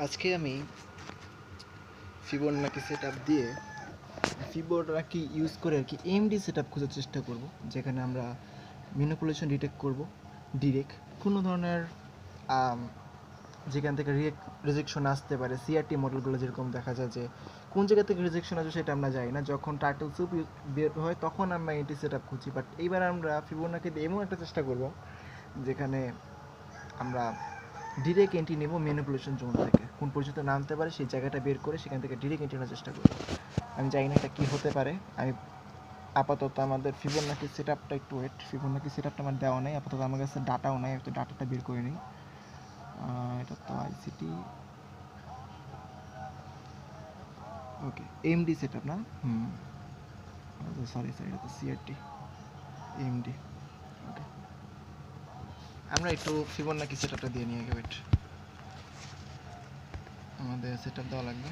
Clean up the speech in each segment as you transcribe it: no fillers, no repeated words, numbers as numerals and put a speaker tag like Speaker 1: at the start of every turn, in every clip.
Speaker 1: আজকে আমি Fibonacci setup দিয়ে ফিবোনাকি ইউজ করে আর কি এমডি সেটআপ খোঁজার চেষ্টা করব, যেখানে আমরা ম্যানিপুলেশন ডিটেক্ট করব ডিরেক্ট কোনো ধরনের যেখান থেকে রিজেকশন আসতে পারে। সিআরটি মডেলগুলো যেরকম দেখা যায় যে কোন জায়গা থেকে রিজেকশন আসবে সেটা আমরা জানি না, যখন টাইটেল সুপ বের হয় তখন আমরা এমডি সেটআপ খুঁজি। বাট এইবার আমরা ফিবোনাকি দিয়ে এমন একটা চেষ্টা করব যেখানে আমরা ডিরেক্ট এন্ট্রি নেব ম্যানিপুলেশন জোন থেকে, কোন পর্যন্ত নামতে পারে সেই জায়গাটা বের করে সেখান থেকে ডিরেক্ট এন্ট্রি নেওয়ার চেষ্টা করব। আমি জানি না এটা কী হতে পারে। আমি আপাতত আমাদের ফিবোনাকি সেটআপটা একটু ওয়েট, ফিবোনাকি সেটআপটা আমার দেওয়া নেই আপাতত, আমার কাছে ডাটাও নাই, একটু ডাটাটা বের করে নিই। এটা তো আইসিটি, ওকে এমডি সেটআপ না, সরি এটা তো সিআরটি এমডি। ওকে, আমরা একটু ফিবোনাকি সেটআপটা দিয়ে নিয়ে আগে ওয়েট, আমাদের সেটআপ দেওয়া লাগবে।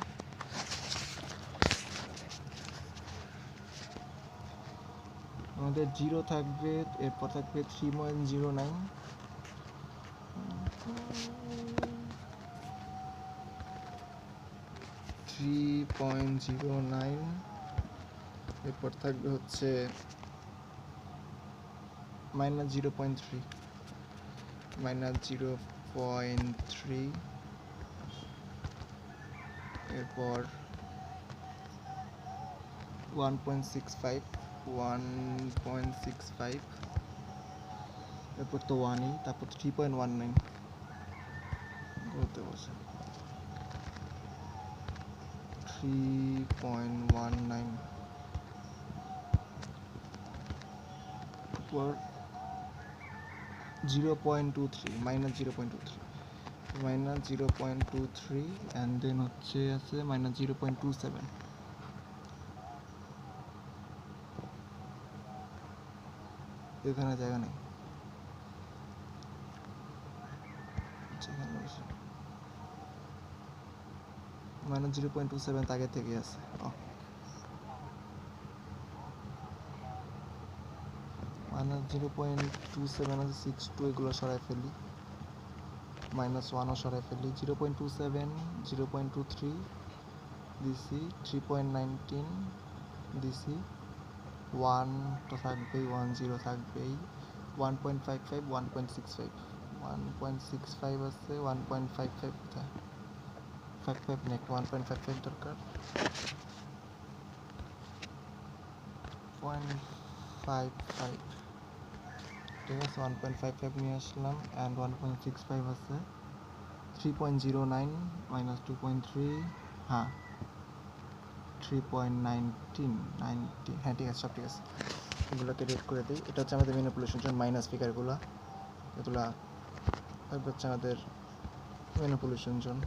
Speaker 1: আমাদের জিরো থাকবে, এরপর থাকবে 3.09, এরপর থাকবে হচ্ছে -0.3, -0.3, এরপর 1.65, এরপর তো 1ই, তারপর 3.19 বলতে বসে 3.19, এরপর 0.23, -0.23, অ্যান্ড দেন হচ্ছে আছে -0.27। এখানে জায়গা নেই, -0.27 আগে থেকে আছে। -0.27 আছে, 62 এগুলো সরাই ফেলি, -1ও সরাই ফেলি, 0.27, 0.23 দিছি, 3.19 দিছি, 1 তো থাকবেই, 10 থাকবেই, 1.55, 1.65, 1.65 আছে, 1.55 কোথায়, 55 নেট, 1.55 দরকার, 0.55, ঠিক আছে, 1.55 নিয়ে আসলাম, অ্যান্ড 1.65 আছে, 3.09 -2.3, হ্যাঁ 3.19, হ্যাঁ ঠিক আছে, সব ঠিক আছে। এগুলোকে রেড করে দিই। এটা হচ্ছে আমাদের ম্যানিপুলেশন জোন, মাইনাস ফিগারগুলো, এগুলা হচ্ছে আমাদের ম্যানিপুলেশন জোন।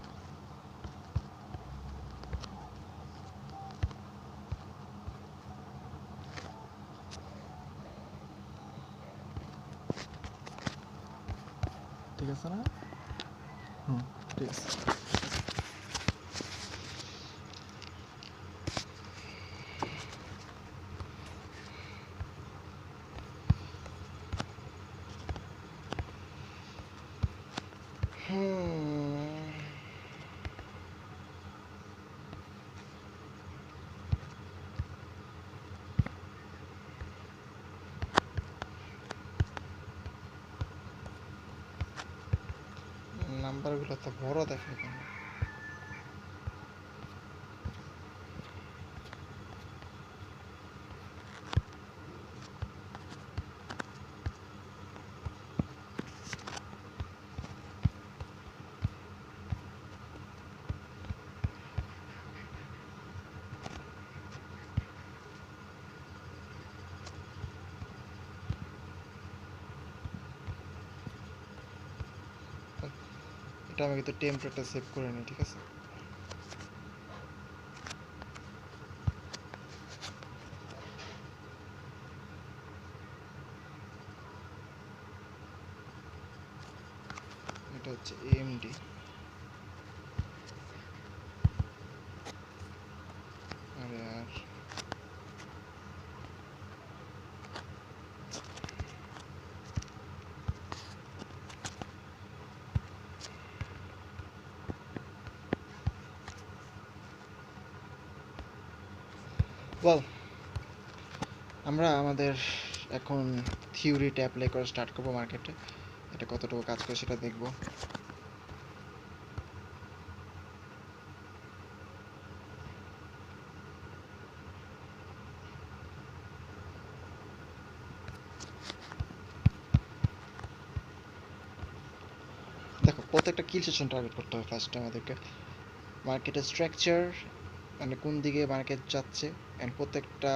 Speaker 1: ঠিক আছে না? ঠিক আছে। নাম্বারগুলো তো বড় দেখে কেন? এটা আমি কিন্তু টেম্পলেটটা সেভ করে নিই, ঠিক আছে? এটা হচ্ছে AMD, আরে আর ওয়েল, আমরা আমাদের এখন থিওরিটা অ্যাপ্লাই করা স্টার্ট করবো মার্কেটে। এটা কতটুকু কাজ করে সেটা দেখব। দেখো, প্রত্যেকটা কিল সেশন টার্গেট করতে হবে ফার্স্টে আমাদেরকে। মার্কেটের স্ট্রাকচার, মানে কোন দিকে মার্কেট যাচ্ছে, অ্যান্ড প্রত্যেকটা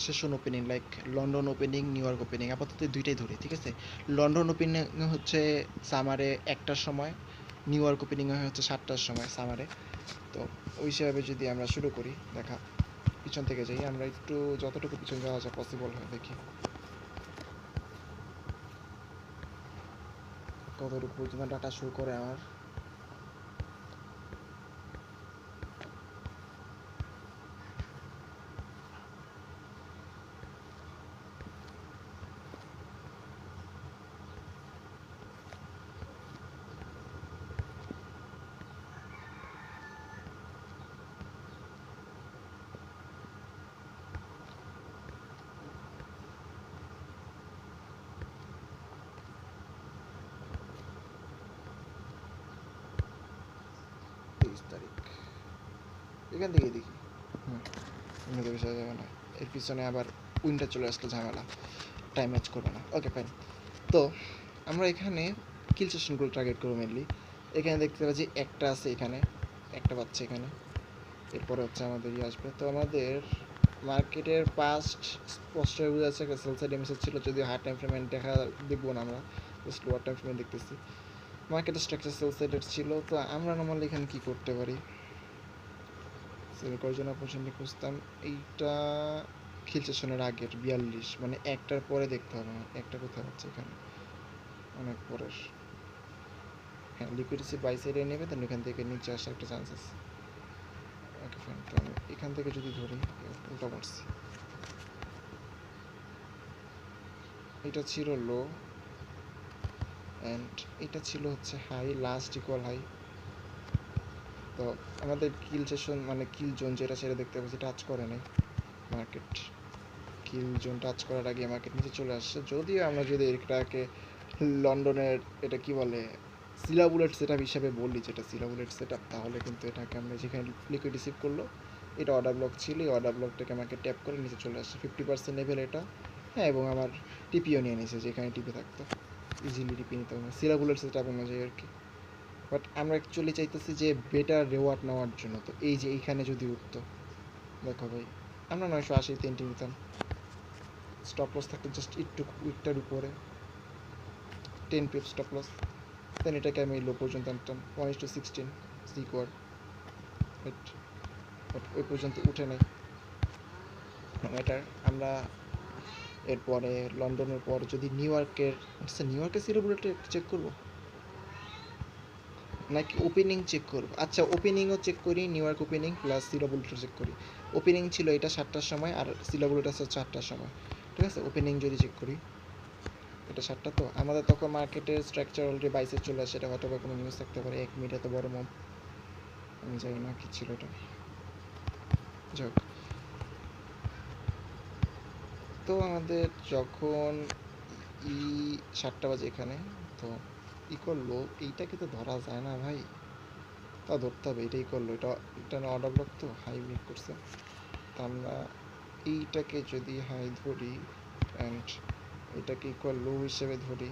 Speaker 1: session opening, like London opening, new York opening, আপাতত দুইটাই ধরি, ঠিক আছে? লন্ডন ওপেনিং হচ্ছে সামারে 1টার সময়, নিউ ইয়র্ক ওপেনিং হচ্ছে 7টার সময় সামারে। তো ওই হিসাবে যদি আমরা শুরু করি দেখা, পিছন থেকে যাই আমরা একটু, যতটুকু পিছন যাওয়া যায় পসিবল হয় দেখি কতটুকু পর্যন্ত ডাটা শুরু করে আমার। তারিখ এখান থেকে দেখি। উন্নত বিষয় যাবে না, এর পিছনে আবার উইন্টার চলে আসলে ঝামেলা, টাইম ম্যাচ করবে না। Okay fine. তো আমরা এখানে কিল সেশনগুলো টার্গেট করবো মেনলি। এখানে দেখতে পাচ্ছি একটা আছে, এখানে একটা পাচ্ছে এখানে, এরপরে হচ্ছে আমাদের আসবে। তো আমাদের মার্কেটের পাস্ট স্পষ্ট হয়ে বোঝা যাচ্ছে একটা সেল সাইড এমএসএস ছিল, যদিও হাই টাইম ফ্রেমে দেখা দেখবো না, আমরা জাস্ট লোয়ার টাইম ফ্রেমে দেখতেছি মার্কেটের স্ট্রাকচার সেল সাইডের ছিল। তো আমরা নর্মালি এখানে কী করতে পারি, সেল করার জন্য অপরচুনিটি খুঁজতাম। এইটা খিল সেশনের আগের 42, মানে একটার পরে দেখতে হবে আমার, একটা কোথায় হচ্ছে এখানে, অনেক পরের। হ্যাঁ, লিকুইডিটি বাই সাইডে নেবে, তাহলে এখান থেকে নিচে আসার একটা চান্স আছে। Okay fine. তো আমি এখান থেকে যদি ধরি, উল্টা পড়ছি, এটা ছিল লো অ্যান্ড এটা ছিল হচ্ছে হাই, লাস্ট ইকুয়াল হাই। তো আমাদের কিল সেশন মানে কিল জোন যেটা সেটা দেখতে পাচ্ছি টাচ করে নাই মার্কেট। কিল জোন টাচ করার আগে মার্কেট নিচে চলে আসছে। যদিও আমরা যদি এটাকে লন্ডনের, এটা কি বলে, সিলা বুলেট সেট আপ হিসাবে বলি, যেটা সিলা বুলেট সেট আপ, তাহলে কিন্তু এটাকে আমরা যেখানে লিকুইড রিসিভ করলো, এটা অর্ডার ব্লক ছিল, এই অর্ডার ব্লকটাকে আমাকে ট্যাপ করে নিচে চলে আসছে 50% লেভেল এটা। হ্যাঁ, এবং আমার টিপিও নিয়ে নিয়েছে, যেখানে টিপি থাকতো ইজিলি টিপি নিতে হবে, সিলা বুলেট সেট আপ অনুযায়ী আর কি। বাট আমরা অ্যাকচুয়ালি চাইতেছি যে বেটার রেওয়ার্ড নেওয়ার জন্য। তো এই যে এইখানে যদি উঠতো, দেখো ভাই, আমরা 980 এন্ট্রি নিতাম, স্টপ লস থাকতো জাস্ট একটু উইকটার উপরে 10 পিপ স্টপ লস, দেন এটাকে আমি লো পর্যন্ত আনতাম 1:16 সিকোয়ার, বাট ওই পর্যন্ত উঠে নাই ম্যাটার। আমরা এরপরে লন্ডনের পর যদি নিউ ইয়র্কের, আচ্ছা নিউ ইয়র্কের সিরো বুলেটটা চেক করবো নাকি ওপেনিং চেক করবো? আচ্ছা, ওপেনিংও চেক করি, নিউ ইয়র্ক ওপেনিং প্লাস সিলো বুলেটও চেক করি। ওপেনিং ছিল এটা 7টার সময়, আর সিলো বুলেট আছে 4টার সময়, ঠিক আছে? ওপেনিং যদি চেক করি, এটা 7টা, তো আমাদের তখন মার্কেটের স্ট্রাকচার অলরেডি বাইসে চলে আসে। এটা হয়তো বা কোনো নিউজ থাকতে পারে, 1 মিনিট এত বড় মব, আমি জানি না কী ছিল এটা, যাই হোক। তো আমাদের যখন 7টা বাজে এখানে, তো ই করলো, এইটাকে তো ধরা যায় না ভাই, তা ধরতে হবে, এটাই করলো, এটা না অর্ডার ব্লক, তো হাই মেক করছে। তা আমরা এইটাকে যদি হাই ধরি অ্যান্ড এটাকে ইকুয়াল লো হিসেবে ধরি,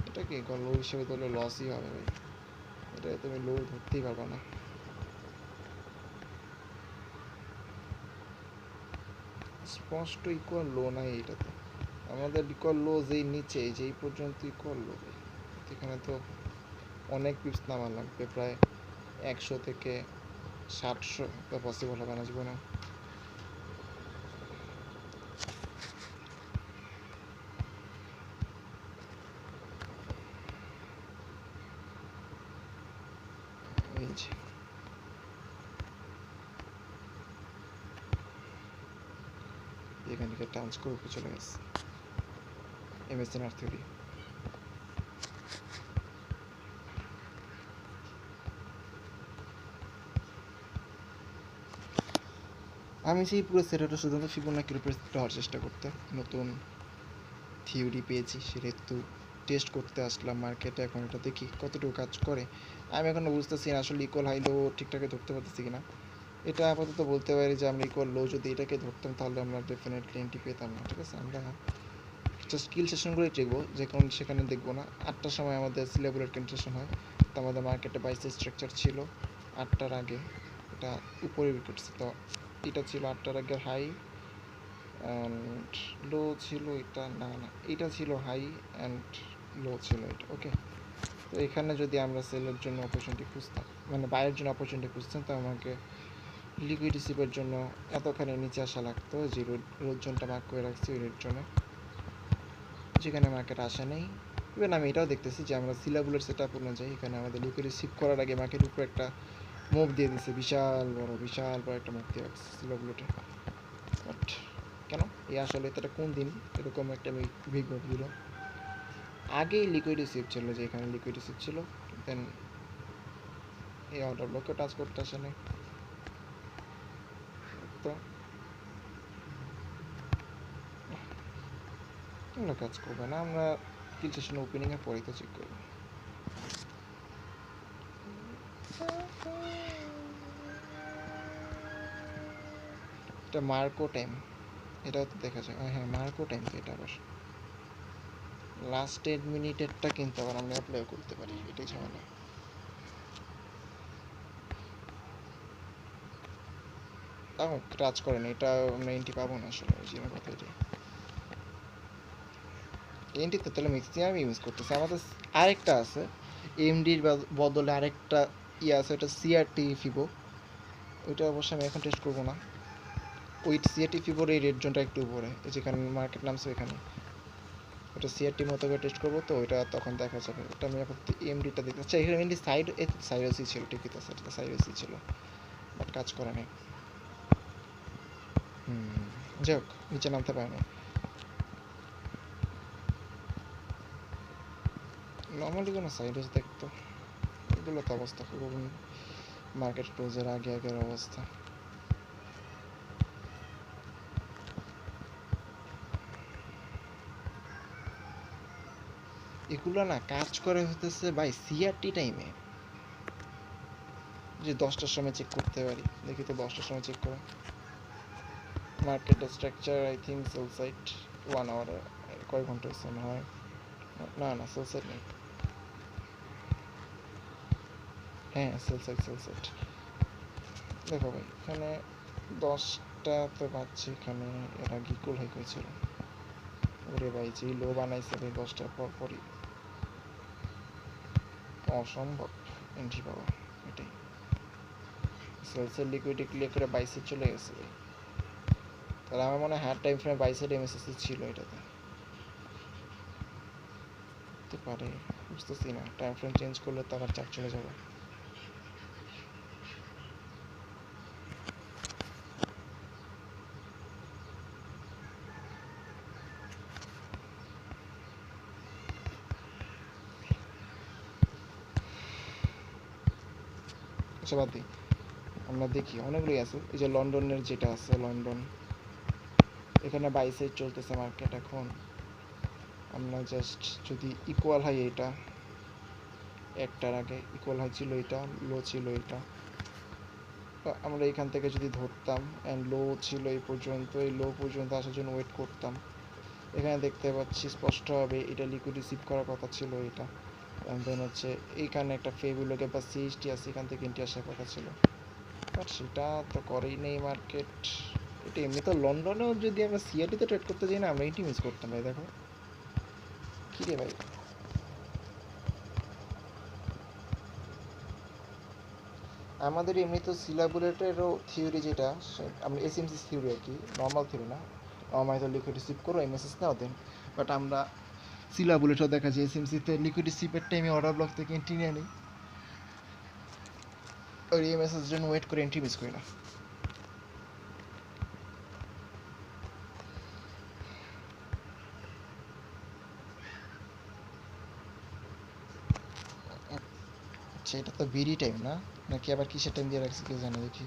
Speaker 1: এটাকে ইকুয়াল লো হিসেবে ধরলে লসই হবে ভাই, এটা তুমি লো ধরতেই পারবা না। স্পষ্ট ইকুয়াল লো নাই এইটাতে, আমাদের ইকুয়াল লো যেই নিচে, যেই পর্যন্ত ইকুয়াল লো, এখানে তো অনেক পিপস নামা লাগবে, প্রায় 100 থেকে 700, তো পসিবল হবে না জীবনে। এই যে এখান থেকে টান্স করে উপরে চলে গেছে এমএসএনআর থিওরি। আমি সেই পুরো সেটআপটা শুধুমাত্র ফিবোনাকির উপর হওয়ার চেষ্টা করতে, নতুন থিওরি পেয়েছি সেটা একটু টেস্ট করতে আসলাম মার্কেটে। এখন এটা দেখি কতটুকু কাজ করে। আমি এখনও বুঝতেছি না আসলে ইকুয়াল হাই লো ঠিকঠাক ধরতে পারতেছি কিনা। এটা আপাতত বলতে পারি যে আমরা ইকুয়াল লো যদি এটাকে ধরতাম তাহলে আমরা ডেফিনেটলি এন্ট্রি পেতাম না। ঠিক আছে, আমরা জাস্ট স্কিল সেশনগুলোই দেখবো, যে কারণ সেখানে দেখবো না। 8টার সময় আমাদের সিলেবুলেট কন্ডিশন হয়, তো আমাদের মার্কেটে বাইসে স্ট্রাকচার ছিল 8টার আগে, এটা উপরে উইকেটস। তো এটা ছিল 8টার আগের হাই অ্যান্ড লো ছিল এটা, না না এটা ছিল হাই অ্যান্ড লো ছিল এটা। ওকে, তো এখানে যদি আমরা সেলের জন্য অপরচুনিটি খুঁজতাম, মানে বাইয়ের জন্য অপরচুনিটি খুঁজতাম, তো আমাকে লিকুইড রিসিভের জন্য এতখানি নিচে আসা লাগতো। যে রোড জোনটা মার্ক করে রাখছি ওই রেড জোনে, যেখানে মার্কেট আসে নেই। ইভেন আমি এটাও দেখতেছি যে আমরা সিলাবুলের সেট আপ অনুযায়ী এখানে আমাদের লিকুইড রিসিভ করার আগে মার্কেটের উপরে একটা মুভ দিয়ে দিচ্ছে, বিশাল বড় একটা মুভ দিয়ে রাখছে সিলাবুলেটে। বাট কেন এই আসলে এটা কোন দিন এরকম একটা বিজ্ঞপ্তি দিল? আগেই লিকুইড রিসিভ ছিল, যে এখানে লিকুইড রিসিভ ছিল, দেন এই অর্ডার ব্লকে টাচ করতে আসে নাই। তো আমরা কাজ করবে না, আমরা কিল সেশন ওপেনিংয়ের পরেই তো চেক করবো। এটা মার্কো টাইম, এটাও তো দেখা যায়। হ্যাঁ মার্কো টাইম, তো এটা আবার লাস্ট 10 মিনিটেরটা কিন্তু আবার আমরা অ্যাপ্লাই করতে পারি, এটাই ঝামেলা। তাও কাজ করে না, এটা আমরা এন্ট্রি পাবো না আসলে, ওই জন্য কথা। এটাই এন্ট্রি তো তাহলে ম্যাক্সিমাম ইউজ করতেছে। আমাদের আরেকটা আছে এমডির বদলে আরেকটা ইয়ে আছে, ওটা সিআরটি ফিবো। ওইটা অবশ্য আমি এখন টেস্ট করবো না। ওই সিআরটি ফিবোর এই রেড জোনটা একটু উপরে, যেখানে মার্কেট নামছে এখানে, ওটা সিআরটি মতো করে টেস্ট করবো, তো ওইটা তখন দেখা যাবে। ওটা আমি আপাতত এমডিটা দেখতে। আচ্ছা এখানে এমডি সাইডওসি ছিল, ঠিকই আছে, এটা সাইডওসি ছিল, বাট কাজ করে নাই। যাই হোক, নিচে নামতে পারে না। নর্মালি কোনো সাইডওয়েজ দেখতো, এগুলো তো অবস্থা খুব মার্কেট ক্লোজের আগের অবস্থা। এগুলো না কাজ করে হতেছে ভাই সিআরটি টাইমে, যে 10টার সময় চেক করতে পারি। দেখি তো 10টার সময় চেক করে মার্কেটের structure. I think sell side 1 আওয়ারে কয় ঘন্টা হচ্ছে মনে হয়, না না সেল সাইড নেই। হ্যাঁ সেল সাইড দেখো ভাই, এখানে 10টা তো বাজছে, এখানে এর আগে ইকুয়াল হাই হয়েছিল। ওরে ভাই যে লো বানাইছে ভাই 10টার পরই, অসম্ভব এন্ট্রি পাওয়া। এটাই সেলসের লিকুইডিটি ক্লিয়ার করে বাইসে চলে গেছে। তাহলে আমার মনে হয় হার টাইম ফ্রেমে বাইসের এমএসএসি ছিল এটাতে, হতে পারে, বুঝতেছি না। টাইম ফ্রেম চেঞ্জ করলে তো আবার চাপ চলে যাবে। আচ্ছা বাদ দিই, আমরা দেখি অনেকগুলোই আছে। এই যে লন্ডনের যেটা আছে, লন্ডন এখানে 22 চলতেছে মার্কেট এখন। আমরা জাস্ট যদি ইকুয়াল হাই, এটা একটার আগে ইকুয়াল হাই ছিল, এটা লো ছিল, এটা আমরা এখান থেকে যদি ধরতাম অ্যান্ড লো ছিল এই পর্যন্ত, এই লো পর্যন্ত আসার জন্য ওয়েট করতাম। এখানে দেখতে পাচ্ছি স্পষ্টভাবে এটা লিকুইড রিসিভ করার কথা ছিল এটা, দেন হচ্ছে এইখানে একটা ফেবুলোকে বা সিএসটি আছে, এখান থেকে এন্ট্রি আসার কথা ছিল, বাট সেটা তো করেই নেই মার্কেট। এটা এমনি তো লন্ডনেও যদি আমরা সিআরটিতে ট্রেড করতে যাই না, আমরা এটি মিস করতাম ভাই। দেখো কী রে ভাই, আমাদের এমনি তো সিলাবুলেটেরও থিওরি যেটা, আমরা এসএমসি থিওরি আর কি, নর্মাল থিওরি না। নর্মাল তো লিকুইড রিসিভ করো এমএসএস নাও দেন, বাট আমরা সিলাবুলেটও দেখা যায় এসএমসিতে লিকুইড রিসিভের টাইমে অর্ডার ব্লক থেকে এন্ট্রি নিয়ে নিই, ওই এমএসএস জন্য ওয়েট করে এন্ট্রি মিস করি না। আচ্ছা এটা তো বিডি টাইম না, নাকি আবার কিসের টাইম দিয়ে রাখছি কেউ জানে? দেখি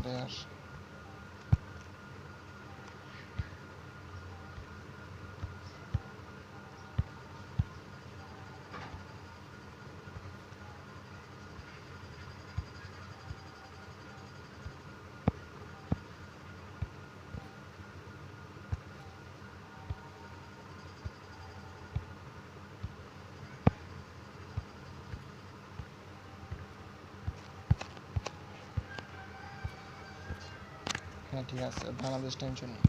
Speaker 1: রে আর হ্যাঁ ঠিক আছে, বাংলাদেশ টেনশন নেই।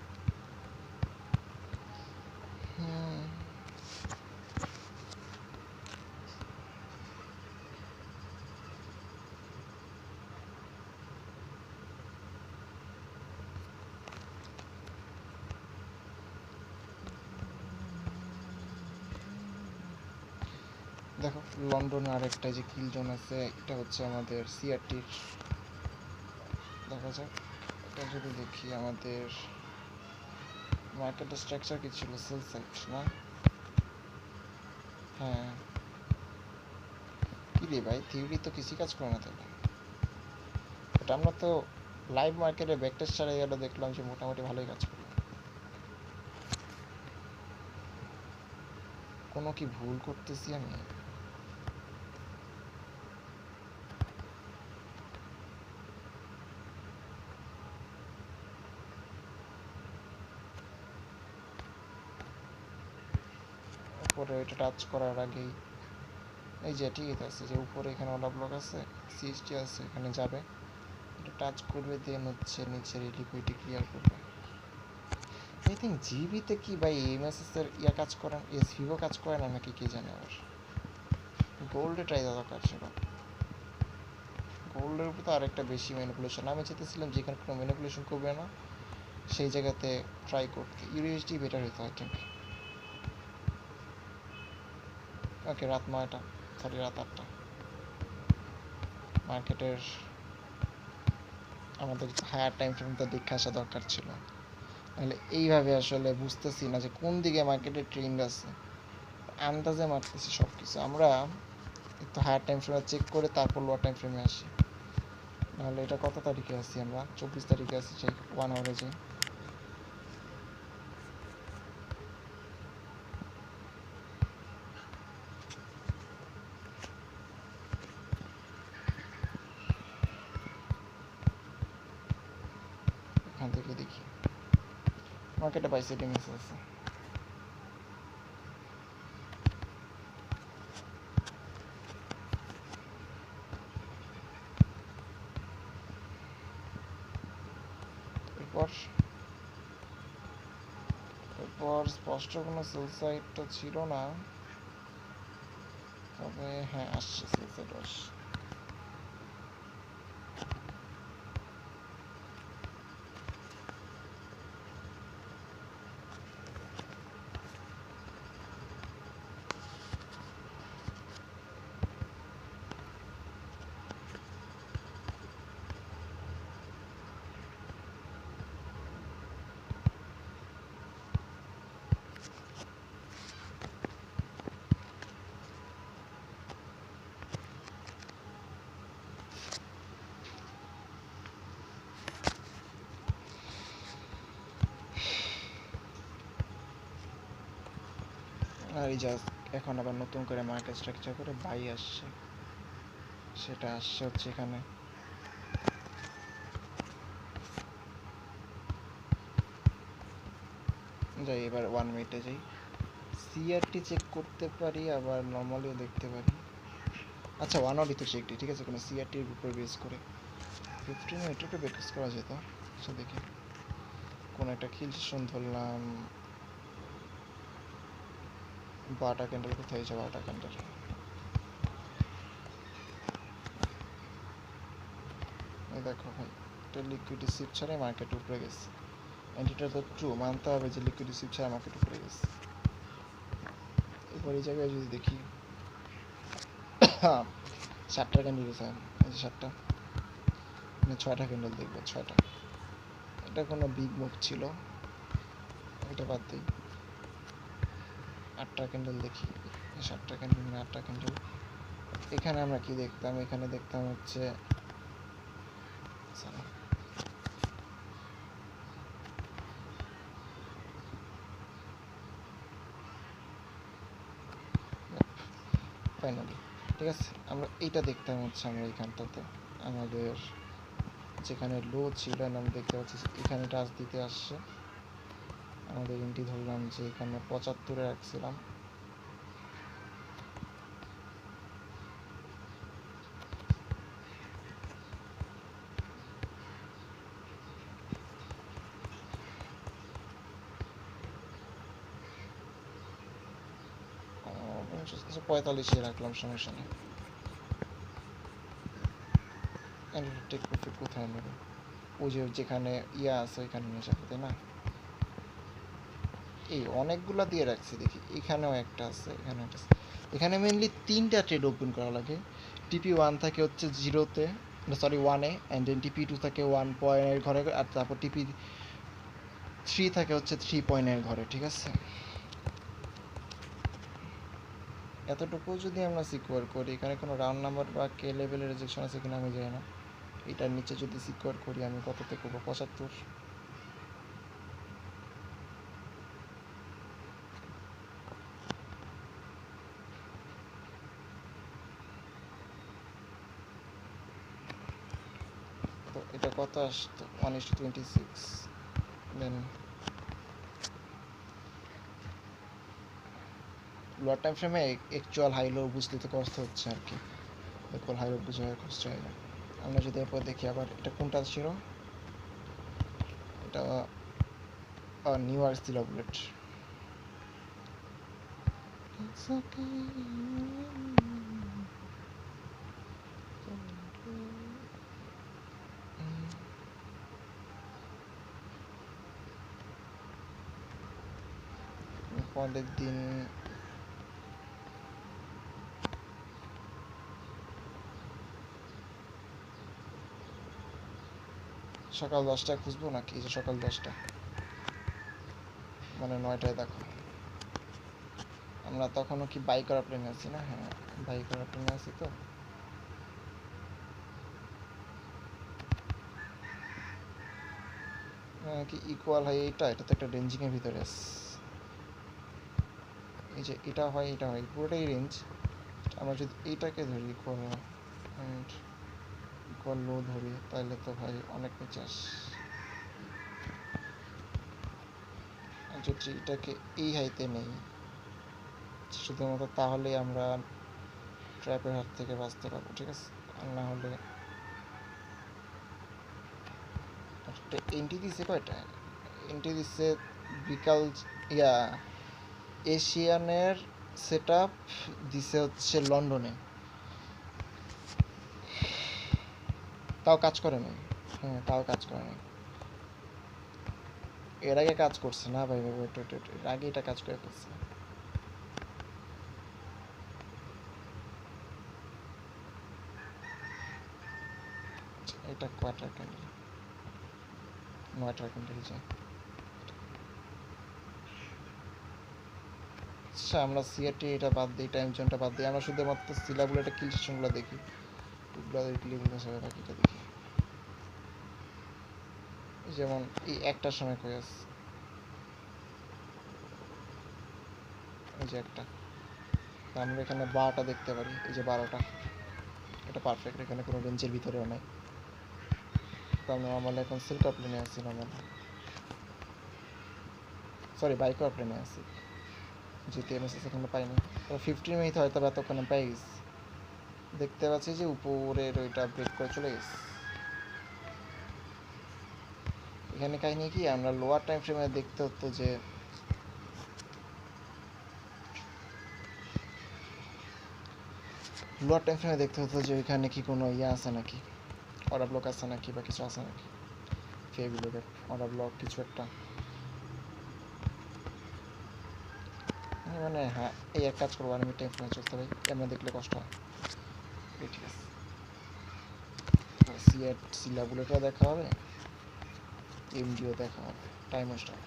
Speaker 1: দেখো লন্ডনে আরেকটা যে কিল জোন আছে, এটা হচ্ছে আমাদের সিআরটির। দেখা যাক, এটা যদি দেখি আমাদের মার্কেটের স্ট্রাকচার কি ছিল, সেল সাইট না? হ্যাঁ কি রে ভাই, থিওরি তো কিছুই কাজ করে না তাহলে। এটা আমরা তো লাইভ মার্কেটে ব্যাকটেস্ট ছাড়াই গেলে দেখলাম যে মোটামুটি ভালোই কাজ করলো। কোনো কি ভুল করতেছি আমি? উপরে এটা টাচ করার আগেই এই যে ঠিক আছে, যে উপরে এখানে অর্ডার ব্লক আছে, সিএসটি আছে, এখানে যাবে, এটা টাচ করবে, দেন হচ্ছে নিচের লিকুইডটি ক্লিয়ার করবে। আই থিঙ্ক জিবিতে কি ভাই এমএসএস এর ইয়া কাজ করে, এস ভিভো কাজ করে না নাকি কে জানে। আবার গোল্ডে ট্রাই দেওয়া দরকার ছিল। গোল্ডের উপর তো আরেকটা বেশি ম্যানিপুলেশন, আমি চেয়েছিলাম যেখানে কোনো ম্যানিপুলেশন করবে না সেই জায়গাতে ট্রাই করতে। ইউএসডি বেটার হতো আই থিঙ্ক। ওকে রাত 9টা, সরি রাত 8টা। মার্কেটের আমাদের হায়ার টাইম ফ্রেমটা দেখে আসা দরকার ছিল, নাহলে এইভাবে আসলে বুঝতেছি না যে কোন দিকে মার্কেটের ট্রেন্ড আছে, আন্দাজে মারতেছি সব কিছু। আমরা একটু হায়ার টাইম ফ্রেমে চেক করে তারপর লোয়ার টাইম ফ্রেমে আসি, নাহলে এটা কত তারিখে আছি আমরা, 24 তারিখে আছি, সেই 1 আওয়ারে যাই। এখান থেকে দেখি মার্কেটে বাই সেটিং আছে। এরপর স্পষ্ট কোনো সেল সাইট তো ছিল না, তবে হ্যাঁ আসছে সেল সাইট আসছে। আর এই জাস্ট এখন আবার নতুন করে মার্কেট স্ট্রাকচার করে বাই আসছে, সেটা আসছে হচ্ছে এখানে। যাই এবার 1 মিনিটে যাই, সিআরটি চেক করতে পারি, আবার নর্মালিও দেখতে পারি। আচ্ছা 1 আওয়ারই তো চেকটি, ঠিক আছে, কোনো সিআরটির উপর বেস করে 15 মিনিট একটু বেস করা যেত। আচ্ছা দেখি কোন একটা কিল সেশন ধরলাম। 12টা ক্যান্ডেল কোথায় যাবে, 12টা ক্যান্ডেল। এই দেখো ভাই, এটা লিকুইডি সিপ ছাড়াই মার্কেট উপরে গেছে, এন্ড এটা তো ট্রু মানতে হবে যে লিকুইডি সিপ ছাড়া মার্কেট উপরে গেছে। এরপর এই জায়গায় যদি দেখি 7টা ক্যান্ডেল গেছে, এই যে 7টা, মানে 6টা ক্যান্ডেল দেখবো, 6টা। এটা কোনো বিগ মুভ ছিল, এটা বাদ দিই। 8টা ক্যান্ডেল দেখি, 7টা ক্যান্ডেল মানে 8টা ক্যান্ডেল। এখানে আমরা কি দেখতাম, এখানে দেখতাম হচ্ছে ফাইনালি। ঠিক আছে, আমরা এইটা দেখতাম হচ্ছে আমরা এইখানটাতে আমাদের যেখানে লো ছিল আমি দেখতে পাচ্ছি এখানে টাচ দিতে আসছে। আমাদের ইনটি ধরলাম যে এখানে 75-এ রাখছিলাম। আহ, 45-এ রাখলাম, সমস্যা নেই। টেক প্রফিট কোথায় নেবে? ওই যে যেখানে ইয়া আছে ওইখানে নিয়ে যাবে, তাই না? এই অনেকগুলা দিয়ে রাখছি, দেখি এখানেও একটা আছে, এখানে একটা আছে। এখানে মেনলি 3টা ট্রেড ওপেন করা লাগে। টিপি 1 থাকে হচ্ছে 0-তে, সরি 1-এ, অ্যান্ড দেন টিপি 2 থাকে 1 পয়েন্টের ঘরে, আর তারপর টিপি 3 থাকে হচ্ছে 3 পয়েন্টের ঘরে। ঠিক আছে, এতটুকু যদি আমরা সিকিউর করি, এখানে কোনো রাউন্ড নাম্বার বা কে লেভেলের রেজেকশন আছে কিনা আমি জানি না। এটার নিচে যদি সিকিউর করি আমি কততে করবো? 75। তো এটা কত আসতো? 1:26। দেন লোয়ার টাইম ফ্রেমে অ্যাকচুয়াল হাই লো বুঝতে তো কষ্ট হচ্ছে আর কি, অ্যাকচুয়াল হাই লো বুঝে কষ্ট হয় না। আমরা যদি এরপর দেখি আবার এটা কোনটা ছিল, এটা নিউ আর ছিল বুলেট। পরের দিন সকাল 10টায় খুঁজবো নাকি? যে সকাল 10টা মানে 9টায় দেখো, আমরা তখনও কি বাই করা প্লেনে আছি না? হ্যাঁ, বাই করা প্লেনে আছি। তো কি ইকুয়াল হয় এইটা? এটা তো একটা রেঞ্জিংয়ের ভিতরে আছে। এই যে এটা হয়, এটা হয়, পুরোটাই রেঞ্জ। আমরা যদি এইটাকে ধরি ইকুয়াল অ্যান্ড ইকুয়াল লো ধরি, তাহলে তো ভাই অনেক নিচে আস। যদি এটাকে এই হাইতে নেই শুধুমাত্র, তাহলেই আমরা ট্র্যাপের হাত থেকে বাঁচতে পারবো। ঠিক আছে, আর না হলে এন্ট্রি দিচ্ছে কয়টা? এন্ট্রি দিচ্ছে বিকাল, ইয়া এশিয়ানের সেট আপ দিছে হচ্ছে লন্ডনে, তাও কাজ করে নাই। হ্যাঁ, তাও কাজ করে নাই। এর আগে কাজ করছে না ভাই, ভাই ওয়েট ওয়েট ওয়েট, এর আগে এটা কাজ করে ফেলছে। এটা কোয়ার্টার ক্যান্ডেল, 9টার ক্যান্ডেল যায়। আচ্ছা, আমরা সিআরটি এটা বাদ দিই, টাইম জোনটা বাদ দিই, আমরা শুধুমাত্র সিলাবুল এটা কিল সেশনগুলো দেখি, ওগুলো দেখলে বোঝা যাবে। বাকিটা দেখি, যেমন এই একটার সময় কই আছে, এই যে একটা, আমরা এখানে 12টা দেখতে পারি, এই যে 12টা, এটা পারফেক্ট, এখানে কোনো রেঞ্জের ভিতরেও নাই। তো আমরা নর্মালি এখন সিল্কার প্লেনে আছি, নর্মালি সরি বাইকার প্লেনে আছি, যেহেতু এমএসএস এখনো পাইনি। তো 15 মিনিট হয়তো বা তখন পাই গেছি। দেখতে পাচ্ছি যে উপরের ওইটা ব্রেক করে চলে গেছে। এখানে কাহিনী কি, আমরা লোয়ার টাইম ফ্রেমে দেখতে হতো যে লোয়ার টাইম ফ্রেমে দেখতে হতো যে ওইখানে কি কোনো ইয়ে আছে নাকি, অর্ডার ব্লক আছে নাকি, বা কিছু আছে নাকি, ফেবিলোডের অর্ডার ব্লক কিছু একটা। মানে হ্যাঁ, এই এক কাজ করবো, আমি টাইম ফ্রেমে চলতে ভাই, এমনি দেখলে কষ্ট হয়। ঠিক আছে, সিলা বুলেটও দেখা হবে, এমডিও দেখা হবে, টাইম স্টার্ট।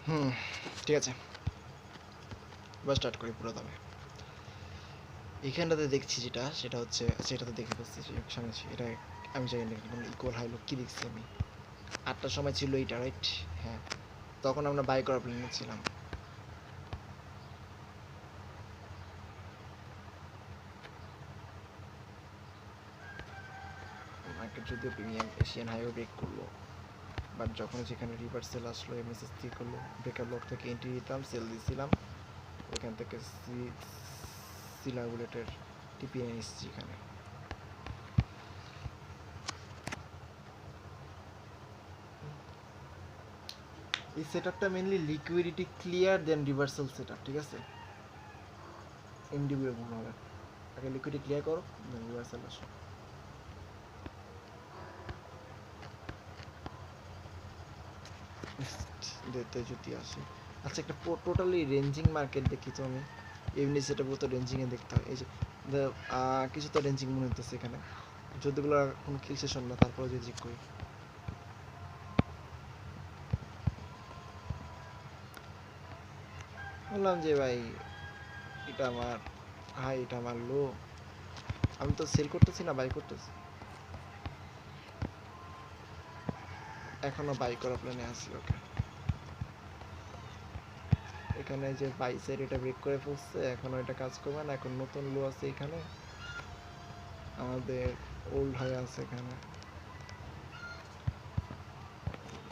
Speaker 1: হুম, ঠিক আছে, এবার স্টার্ট করি পুরো তবে। এখানটাতে দেখছি যেটা, সেটা হচ্ছে, সেটাতে দেখে ফেলছি সামনে এটা আমি জানি না কোনো ইকুয়াল হাইলো কি দেখছি আমি। 8টার সময় ছিল এইটা, রাইট? হ্যাঁ, তখন আমরা বাই করার প্ল্যানে ছিলাম। মার্কেট যদিও প্রিমিয়াম এশিয়ান হাইওয়ে ব্রেক করলো, বাট যখন যেখানে রিভার্সেল আসলো এমএসএস ঠিক করলো, ব্রেকার ব্লক থেকে এন্ট্রি দিতাম, সেল দিয়েছিলাম, ওইখান থেকে সিলার বুলেটের টিপিএ এসেছি এখানে। এই সেটআপটা মেইনলি লিকুইডিটি ক্লিয়ার দেন রিভার্সাল সেটআপ, ঠিক আছে? এমডিবি ভুল হবে, আগে লিকুইডিটি ক্লিয়ার করো দেন রিভার্সাল আসো। দেখতে যদি আসে, আচ্ছা একটা টোটালি রেঞ্জিং মার্কেট দেখি তো আমি, এমনি সেটা পুরো তো রেঞ্জিংয়ে দেখতে হয়। এই যে কিছু তো রেঞ্জিং মনে হতেছে এখানে, যতগুলো কোনো কিল সেশন না, তারপরে যদি চেক করি বললাম যে ভাই এটা আমার হাই, এটা আমার লো, আমি তো সেল করতেছি না, বাই করতেছি, এখনো বাই করার প্ল্যানে আছি। ওকে, এখানে যে বাই সাইড এটা ব্রেক করে ফেলছে, এখনো এটা কাজ করবে না, এখন নতুন লো আছে এখানে, আমাদের ওল্ড হাই আছে এখানে,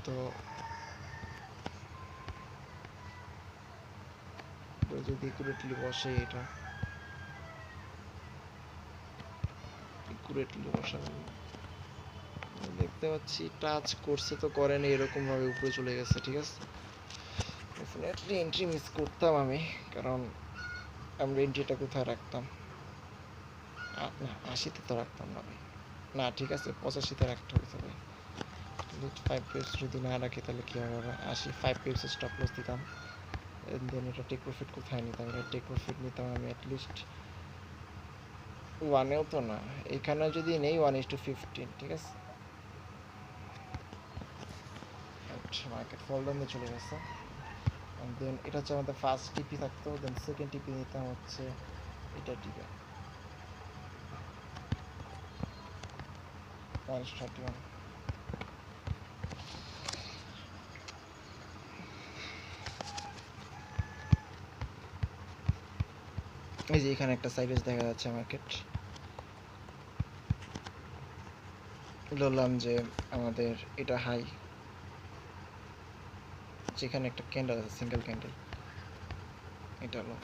Speaker 1: তো যদি একুরেটলি বসে, এটা একুরেটলি বসাবে, দেখতে পাচ্ছি টাচ করছে তো করেনি, এরকম ভাবে উপরে চলে গেছে, ঠিক আছে? ডেফিনেটলি এন্ট্রি মিস করতাম আমি, কারণ আমরা এন্ট্রিটা কোথায় রাখতাম, না 80-তে তো রাখতাম না ভাই, না ঠিক আছে 85-তে রাখতে হবে ভাই। 5 পিপস যদি না রাখি তাহলে কি হবে, 5 পিপস স্টপ লস দিতাম, দেন এটা টেক প্রফিট কোথায় নিতাম, এটা টেক প্রফিট নিতাম আমি অ্যাটলিস্ট ওয়ানেও তো না, এখানে যদি নেই 1:15, ঠিক আছে? আচ্ছা, মার্কেট ফল ডাউনে চলে গেছে, দেন এটা হচ্ছে আমাদের ফার্স্ট টিপি থাকতো, দেন সেকেন্ড টিপি নিতাম হচ্ছে এটা টিপে -31। এই যে এখানে একটা সাইডেজ দেখা যাচ্ছে মার্কেট, বললাম যে আমাদের এটা হাই, যেখানে একটা ক্যান্ডেল আছে সিঙ্গেল ক্যান্ডেল, এটা হলো,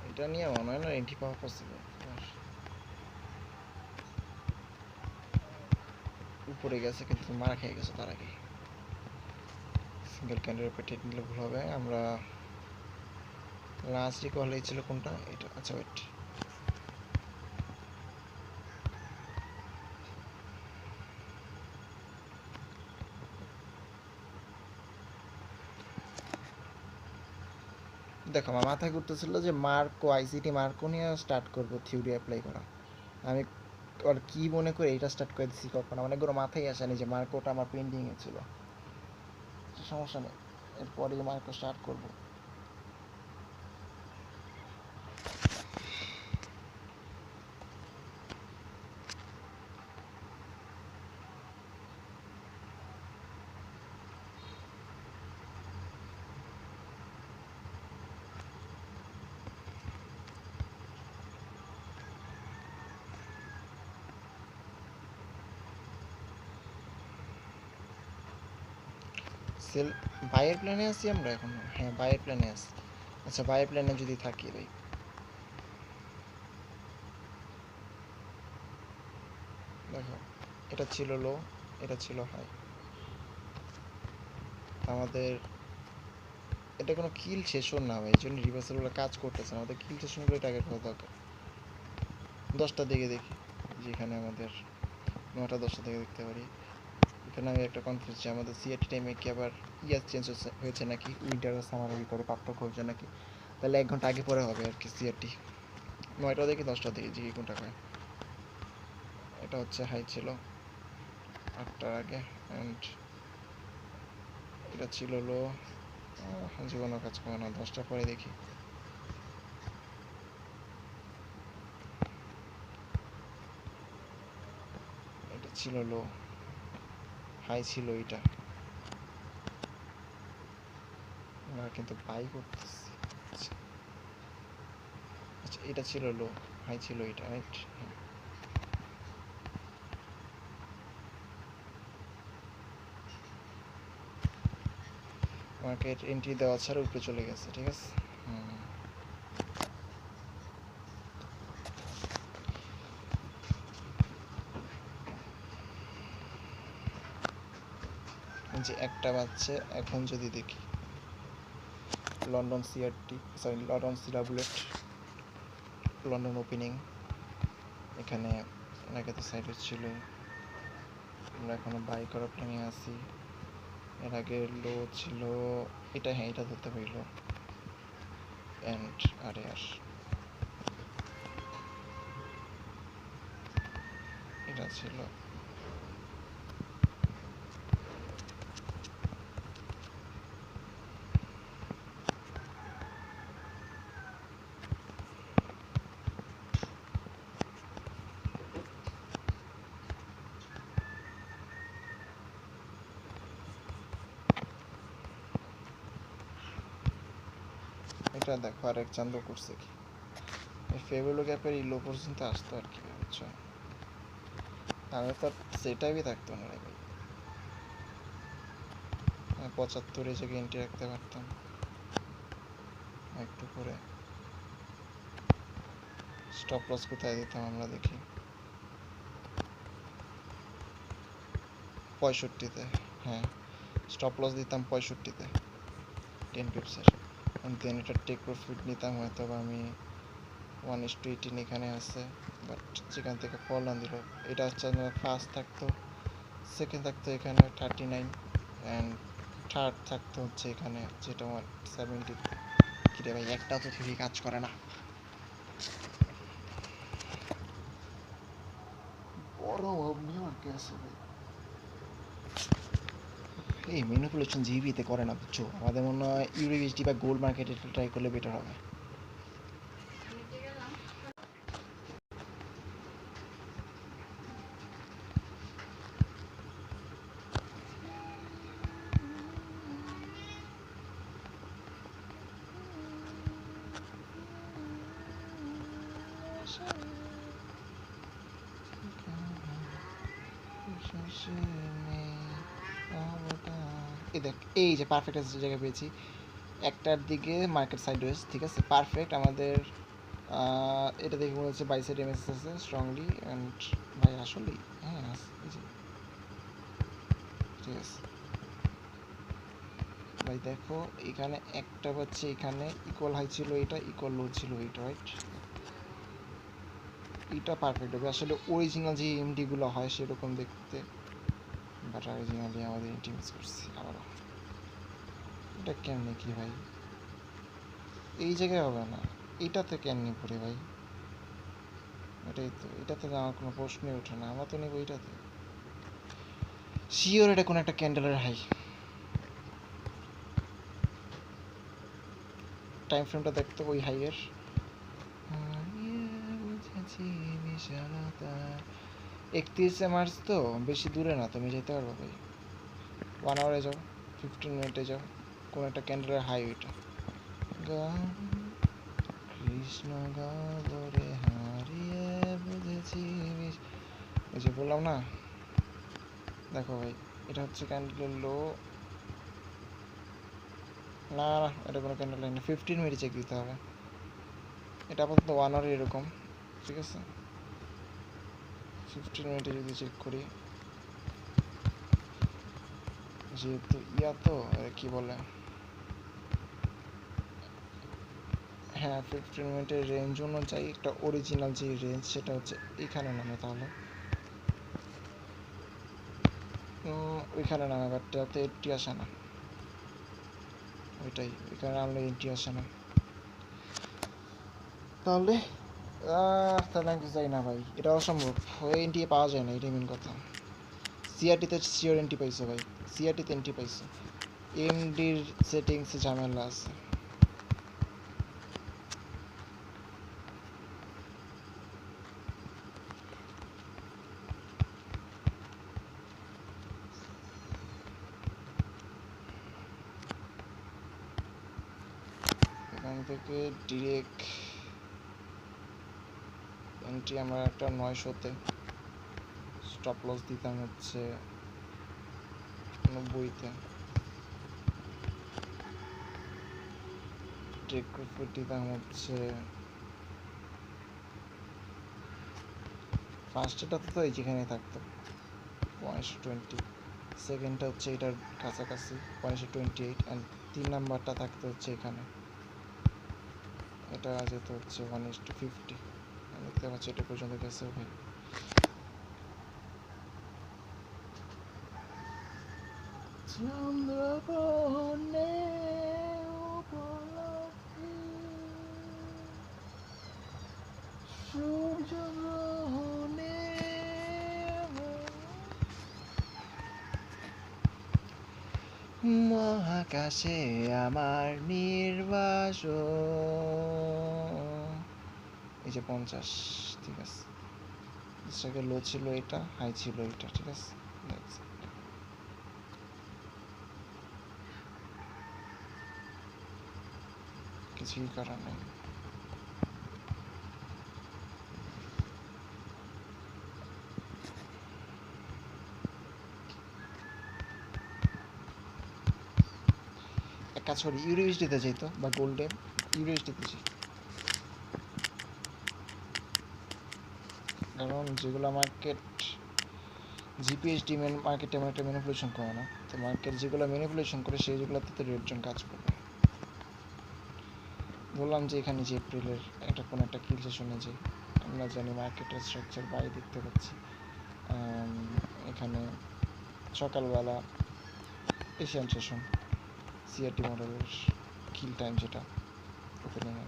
Speaker 1: এটা নিয়ে মনে হয় না এন্ট্রি পাওয়া পসিবল। উপরে গেছে কিন্তু মারা খেয়ে গেছে তার আগে, সিঙ্গেল ক্যান্ডেলের উপর ট্রেড নিলে ভুল হবে। আমরা লাস্ট রিকল হয়েছিল কোনটা, এটা, আচ্ছা ওয়েট, দেখো আমার মাথায় ঘুরতেছিল যে মার্কো আইসিটি মার্কো নিয়ে স্টার্ট করবো থিওরি অ্যাপ্লাই করা, আমি আর কি মনে করে এটা স্টার্ট করে দিচ্ছি, কখন অনেকগুলো মাথায় আসেনি যে মার্কোটা আমার পেন্ডিংয়ে ছিল, সমস্যা নেই, এরপরে মার্কো স্টার্ট করবো। সেল বাইয়ের প্ল্যানে আছি আমরা এখন, হ্যাঁ বাইয়ের প্ল্যানে আছি। আচ্ছা বাইয়ের প্ল্যানে যদি থাকি ভাই, দেখো এটা ছিল লো, এটা ছিল হাই, আমাদের এটা কোনো কিল সেশন না ভাই, এই জন্য রিভার্সালগুলো কাজ করতেছে না, আমাদের কিল সেশনগুলো টার্গেট করা দরকার। 10টার দিকে দেখি, যেখানে আমাদের 9টা 10টা থেকে দেখতে পারি, এখানে আমি একটা কনফিউজ যে আমাদের সিআরটি টাইমে কি আবার ইয়ার চেঞ্জ হয়েছে নাকি, উইন্টার আর সামারের ভিতরে পার্থক্য হয়েছে নাকি, তাহলে 1 ঘন্টা আগে পরে হবে আর কি সিআরটি। 9টা দেখি 10টা দেখি যে কোনটা হয়। এটা হচ্ছে হাই ছিল 8টার আগে, অ্যান্ড এটা ছিল লো, জীবনও কাজ করে না, 10টা পরে দেখি। এটা ছিল লো, হাই ছিল এটা, আমরা কিন্তু বাই করতেছি। আচ্ছা এটা ছিল লো, হাই ছিল এটা, রাইট? মার্কেট এন্ট্রি দেওয়া ছাড়া উপরে চলে গেছে, ঠিক আছে। যে একটা বাজছে, এখন যদি দেখি লন্ডন সিআরটি, সরি লন্ডন সিরা বুলেট, লন্ডন ওপেনিং, এখানে আগে তো সাইড ছিল, আমরা এখনো বাই করার প্ল্যানিং আছি। এর আগে লো ছিল এটা, হ্যাঁ এটা ধরতে পারল, এন্ড আরে আর এটা ছিল এটা। দেখো আর এক চান্দ করছে কি, ফেভেলো গ্যাপের এই লো পর্যন্ত আসতো আর কি, বুঝছো? তাহলে তো সেটাই থাকতো না রে ভাই, 75 জায়গায় এন্ট্রি রাখতে পারতাম একটু করে। স্টপ লস কোথায় দিতাম আমরা দেখি, 65-তে, হ্যাঁ স্টপ লস দিতাম 65-তে, 10 পিপসের। দেন এটা টেক প্রফিট নিতাম হয়তো বা আমি 1:18 এখানে আছে, বাট যেখান থেকে ফল না দিল, এটা হচ্ছে ফার্স্ট থাকতো, সেকেন্ড থাকতো এখানে 39, অ্যান্ড থার্ড থাকতো হচ্ছে এখানে যেটা 170। কিরে ভাই একটা তো ঠিকই কাজ করে না, বড় অগ্নি মার্কে আছে ভাই। এই ম্যানিপুলেশন জিবিতে করে না, বুঝছো? আমাদের মনে হয় ইউরোবিএসডি বা গোল্ড মার্কেটে ট্রাই করলে বেটার হবে। এই দেখ, এই যে পারফেক্ট জায়গা পেয়েছি, একটার দিকে মার্কেট সাইডওয়েজ, ঠিক আছে পারফেক্ট আমাদের। এটা দেখে মনে হচ্ছে বাই সাইড এমএস আছে স্ট্রংলি, অ্যান্ড ভাই আসলেই হ্যাঁ এই যে ঠিক আছে ভাই। দেখো এখানে একটা হচ্ছে এখানে ইকুয়াল হাই ছিল, এটা ইকুয়াল লো ছিল, এইটা রাইট, এটা পারফেক্ট হবে আসলে অরিজিনাল যে এমডিগুলো হয় সেরকম দেখতে, বাট অরিজিনালি আমাদের এমডি মিস করছি আবারও। এটা কেমনে কি ভাই, এই জায়গায় হবে না, এটাতে কেমনি পড়ে ভাই, এটাই তো, এটাতে তো আমার কোনো প্রশ্নই ওঠে না, আমরা তো নেবো এটাতে শিওর। এটা কোনো একটা ক্যান্ডেলের হাই, টাইম ফ্রেমটা দেখতো ওই হাইয়ের। 31 মার্চ তো বেশি দূরে না, তুমি যেতে পারবে ভাই, 1 আওয়ারে যাও, 15 মিনিটে যাও, কোনো একটা ক্যান্ডেলের হাই ওইটা। কৃষ্ণ গবরে হারিয়ে বুঝেছি, ওই যে বললাম না। দেখো ভাই এটা হচ্ছে ক্যান্ডেলের লো, না না এটা কোনো ক্যান্ডেল লাইন না, 15 মিনিট চেক দিতে হবে, এটা আপাতত 1 আওয়ার এরকম, ঠিক আছে। 15 মিনিটে যদি চেক করি, যেহেতু ইয়া তো কি বলে, হ্যাঁ 15 মিনিটের রেঞ্জ অনুযায়ী একটা অরিজিনাল যে রেঞ্জ সেটা হচ্ছে এখানে নামে, তাহলে ওইখানে নামে, বাট তাতে 80 আসে না, ওইটাই ওইখানে নামলে 80 আসে না, তাহলে তাহলে আমি চাই না ভাই, এটা অসম্ভব, ওই এনটি পাওয়া যায় না, এটাই মেন কথা। সিআরটিতে শিওর এনটি পাইছো ভাই, সিআরটিতে এনটি পাইছো, এমডির সেটিংসে ঝামেলা আছে। এখান থেকে ডিরেক্ট এন্ট্রি আমরা একটা 900-তে, স্টপ লস দিতাম হচ্ছে 90-তে, টেক প্রফিট দিতাম হচ্ছে ফার্স্টটা তো যেখানে থাকতো 120, সেকেন্ডটা হচ্ছে এটার কাছাকাছি 128, অ্যান্ড 3 নাম্বারটা থাকতো হচ্ছে এখানে, এটা যেত হচ্ছে 1:50। দেখতে পাচ্ছি এটা পর্যন্ত গেছে ভাই। চন্দ্রগ্রহণে সূর্যগ্রহণে মহাকাশে আমার নির্বাসন। এই যে 50, ঠিক আছে। লো ছিল এটা, হাই ছিল এটা, ঠিক আছে। কিছুই করার নেই। এক কাজ করি, ইউরোএসডিতে যাই তো, বা গোল্ডে ইউরোএসডিতে যাই, কারণ যেগুলো মার্কেট জিপিএসডি মার্কেট তেমন একটা ম্যানিপুলেশন করে না, তো মার্কেট যেগুলো ম্যানিপুলেশন করে সেইগুলোতে তো রেড জোন কাজ করবে। বললাম যে এখানে যে এপ্রিলের একটা কোনো একটা কিল সেশনে যে আমরা জানি মার্কেটের স্ট্রাকচার বাই দেখতে পাচ্ছি। এখানে সকালবেলা এশিয়ান সেশন সিআরটি মডেলের কিল টাইম যেটা ওপেনিংয়ে,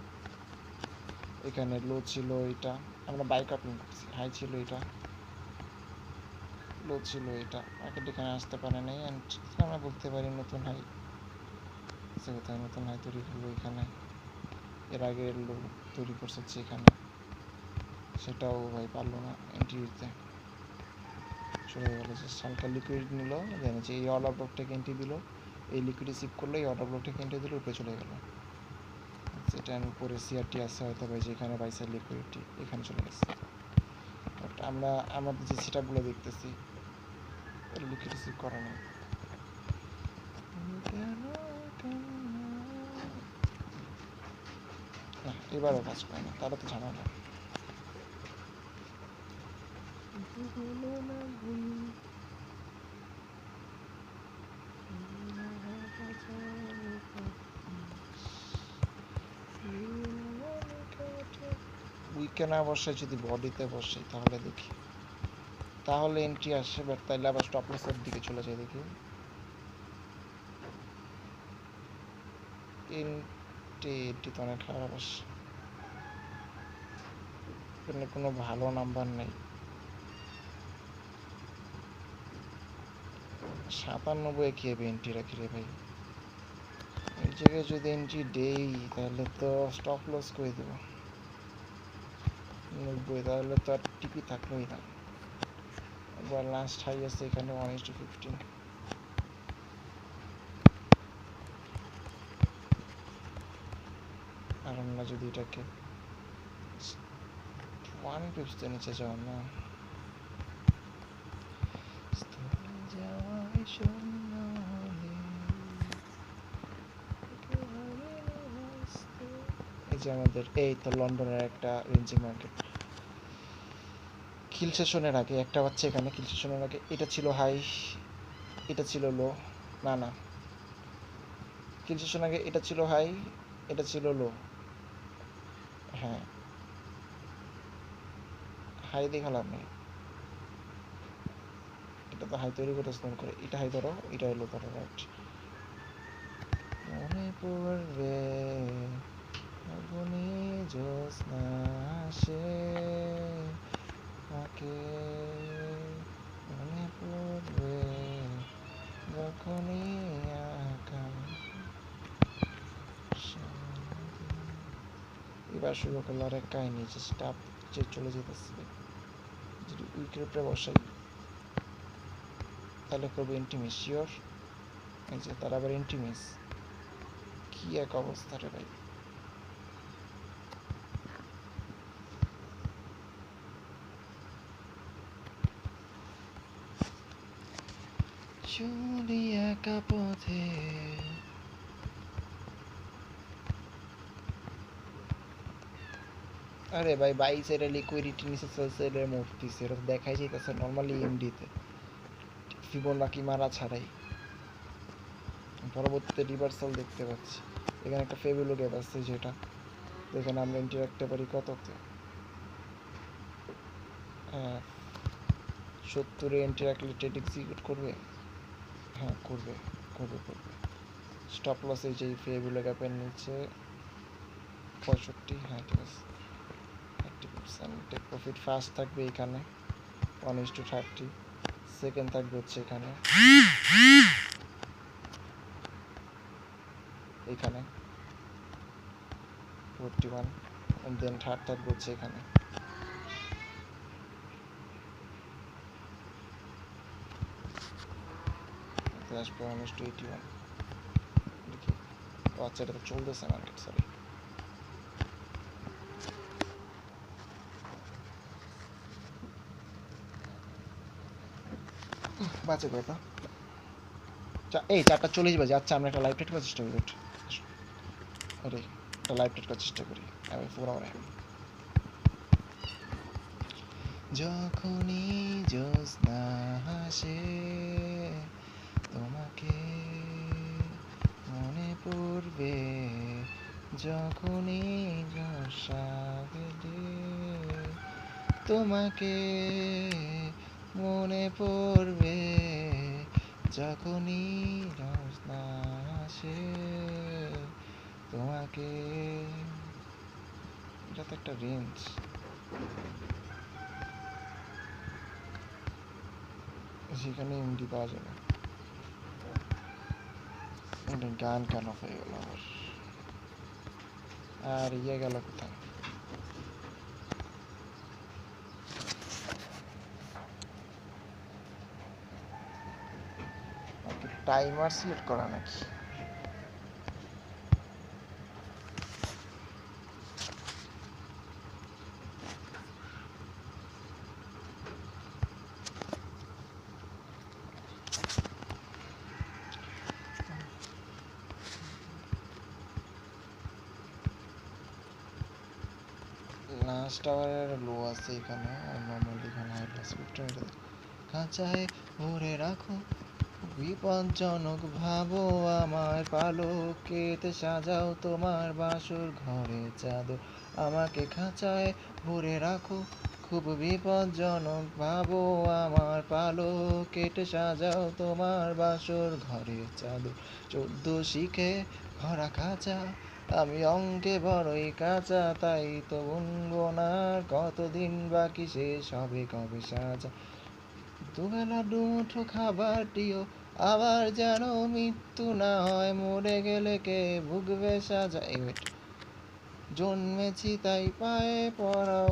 Speaker 1: এখানে লো ছিল এটা, আমরা বাই কাপিং করছি, হাই ছিল এটা, লো ছিল এটা, মার্কেট এখানে আসতে পারে নাই, অ্যান্ড আমরা বলতে পারি নতুন হাই, সে কোথায় নতুন হাই তৈরি করবো এখানে, এর আগে লো তৈরি করছে হচ্ছে এখানে, সেটাও ভাই পারলো না এন্ট্রি দিতে, চলে গেলো। যে হালকা লিকুইড নিল, দেন যে এই অর্ডার ব্লক থেকে এন্ট্রি দিল, এই লিকুইড রিসিভ করলো, এই অর্ডার ব্লক থেকে এন্ট্রি দিল, উপরে চলে গেল। সেটা আমি উপরে সিআরটি আছে হয়তো ভাই, যেখানে বাইসের লিকুইডিটি এখানে চলে গেছে, বাট আমরা আমাদের যে সেটআপগুলো দেখতেছি লিকুইড রিসিভ করা নেই। না, এবারও কাজ করে না, তারা তো ঝামেলা। উইকেনা বসে যদি বডিতে বসে তাহলে দেখি, তাহলে এন্ট্রি আসে, বাট তাইলে আবার স্টপ লসের দিকে চলে যায়। দেখি এন্ট্রি তো অনেক খারাপ আসে, এখানে কোনো ভালো নাম্বার নেই। 97 কি হবে এন্ট্রি রাখি রে ভাই, এই জায়গায় যদি এন্ট্রি দেই তাহলে তো স্টপ লস করে দেবো 90, তাহলে তো আর টিপি থাকলোই না। এবার লাস্ট হাই আছে এখানে 1:15, আর আমরা যদি এটাকে 1 পিপস নিচে যাও না, এই যে আমাদের এই তো লন্ডনের একটা রেঞ্জিং মার্কেট, কিল সেশনের আগে একটা হচ্ছে এখানে, কিল সেশনের আগে এটা ছিল হাই, এটা ছিল লো, না না কিল সেশন আগে এটা ছিল হাই, এটা ছিল লো, হ্যাঁ হাই দেখালাম নেই, এটা তো হাই তৈরি করতে স্মল করে, এটা হাই ধরো, এটা লো ধরো, রাইট। মনে পড়বে আগুনে জ্যোৎস্না আসে তাকে, মনে পড়বে যখনই এবার শুরু করলো আর এক কাহিনী, যে স্টাফ যে চলে যেতেছে, যদি উইকের উপরে বসাই তাহলে করবো এন্টিমিস শিওর। এই যে তার আবার এন্টিমিস, কি এক অবস্থা রে ভাই। চলি একা পথে, আরে ভাই 22 এর লিকুইডিটি নিচে চলছে, এর মরতেছে, এটা দেখাই যাইতেছে নরমালি এমডিতে ফিবোনাকি মারা ছাড়াই। পরবর্তীতে রিভার্সাল দেখতে পাচ্ছি, এখানে একটা ফেবুলো গ্যাপ আছে যেটা এখানে আমরা এন্ট্রি রাখতে পারি কততে, 70-এ এন্ট্রি রাখলে ট্রেড এক্সিকিউট করবে। হ্যাঁ করবে করবে করবে। স্টপ লস এই যে ফেবুলো গ্যাপের নিচে 65, হ্যাঁ ঠিক আছে 30%। টেক প্রফিট ফার্স্ট থাকবে এখানে 1:30, সেকেন্ড থাকবে হচ্ছে এখানে এখানে 41, and then থার্ড থাকবে হচ্ছে এখানে। আসবে 1:81। দেখি ও আচ্ছা, এটা তো চলতেছে মার্কেট, সরি। বাজে কথা, এই 4:40 বাজে। আচ্ছা আমরা একটা লাইভ ট্রেড করার চেষ্টা করি, আরে একটা লাইভ ট্রেড করার চেষ্টা করি আমি 4 আওয়ারে। যখনই জ্যোৎস্না হাসে তোমাকে মনে পড়বে, যখনই বর্ষা গেলে তোমাকে মনে পড়বে, যখনই জ্যোৎস্না আসে তোমাকে। এটা তো একটা রেঞ্জ, সেখানে এমডি পাওয়া যাবে। এটা গান কেন হয়ে গেল আবার, আর ইয়ে গেল কোথায়? টাইমার সিলেক্ট করা নাকি? লাস্ট আওয়ারের লো আছে এখানে, আর নর্মাল এখানে হাই প্লাস 15। খাঁচায় ভরে রাখো বিপজ্জনক ভাবো আমার পালকেতে সাজাও তোমার বাসর ঘরে চাঁদর, আমাকে খাঁচায় ভরে রাখো খুব বিপজ্জনক ভাবো আমার পালকেতে সাজাও তোমার বাসর ঘরে চাঁদর। 14 শিখে ভরা খাঁচা, আমি অঙ্কে বড়ই কাঁচা, তাই তো বুনবো না কতদিন বাকি শেষ হবে কবে সাজা। দুবেলা দুমুঠো খাবার দিও, আবার যেন মৃত্যু না হয়, মরে গেলে কে ভুগবে সাজা। জন্মেছি তাই পায়ে পড়াও,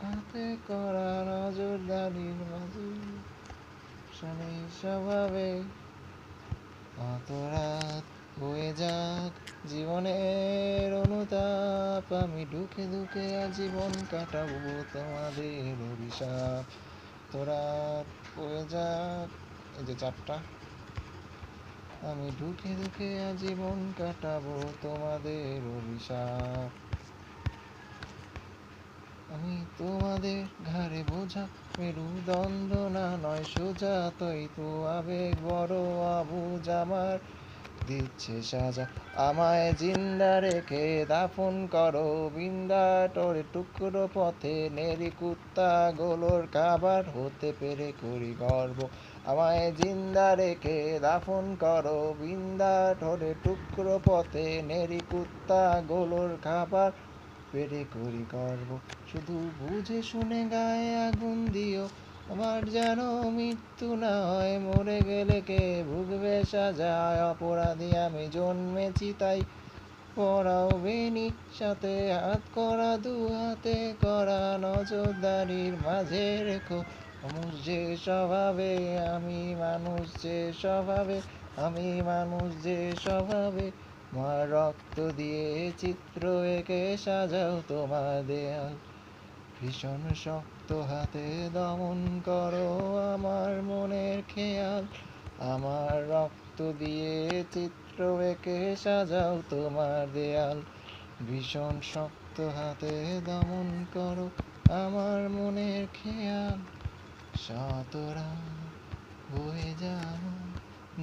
Speaker 1: হাতে করা নজরদারির মাঝে শনি স্বভাবে। অত রাত হয়ে যাক জীবনের অনুতাপ, আমি ঢুকে ঢুকে আজীবন কাটাবো তোমাদের অভিশাপ। তোরা হয়ে যাক, এই যে 4টা, আমি ঢুকে ঢুকে আজীবন কাটাবো তোমাদের অভিশাপ। আমি তোমাদের ঘাড়ে বোঝা, মেরুদণ্ড না নয় সোজা, তাই তো আবেগ বড় আবুজ আমার দিচ্ছে সাজা। আমায় জিন্দা রেখে দাফন করো বিন্দা টরে টুকরো পথে, নেরি কুত্তা গোলোর খাবার হতে পেরে করি গর্ব। আমায় জিন্দা রেখে দাফন করো বিন্দা টরে টুকরো পথে, নেরি কুত্তা গোলোর খাবার পেরে করি গর্ব। শুধু বুঝে শুনে গায়ে আগুন দিও, আমার যেন মৃত্যু না হয়, মরে গেলে কে ভুগবে সাজায়, অপরাধী আমি জন্মেছি তাই পরাও বেনি, সাথে হাত করা দু হাতে করা নজরদারির মাঝে রেখো মানুষ যে স্বভাবে, আমি মানুষ যে স্বভাবে, আমি মানুষ যে স্বভাবে, তোমার রক্ত দিয়ে চিত্র এঁকে সাজাও তোমার দেয়াল, ভীষণ শক্ত হাতে দমন করো আমার মনের খেয়াল, আমার রক্ত দিয়ে চিত্র এঁকে সাজাও তোমার দেয়াল, ভীষণ শক্ত হাতে দমন করো আমার মনের খেয়াল, শতরা বয়ে যাওয়া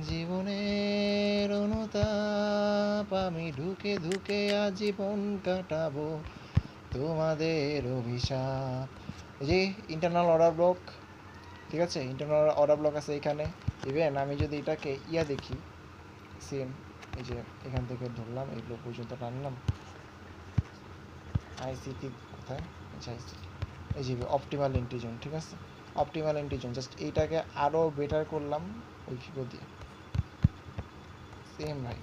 Speaker 1: জীবনের অনুতাপ আমি ঢুকে ঢুকে আজীবন কাটাবো তোমাদের অভিশাপ। এই যে ইন্টারনাল অর্ডার ব্লক, ঠিক আছে, ইন্টারনাল অর্ডার ব্লক আছে এখানে। ইভেন আমি যদি এটাকে দেখি, সেম এই যে এখান থেকে ধরলাম, এগুলো পর্যন্ত টানলাম, আইসিটি কোথায়, আচ্ছা আইসিটি, এই যে অপটিমাল ইন্টিজন, ঠিক আছে, অপটিমাল ইন্টিজন, জাস্ট এইটাকে আরও বেটার করলাম ওই ফিগো দিয়ে, সেম ভাই।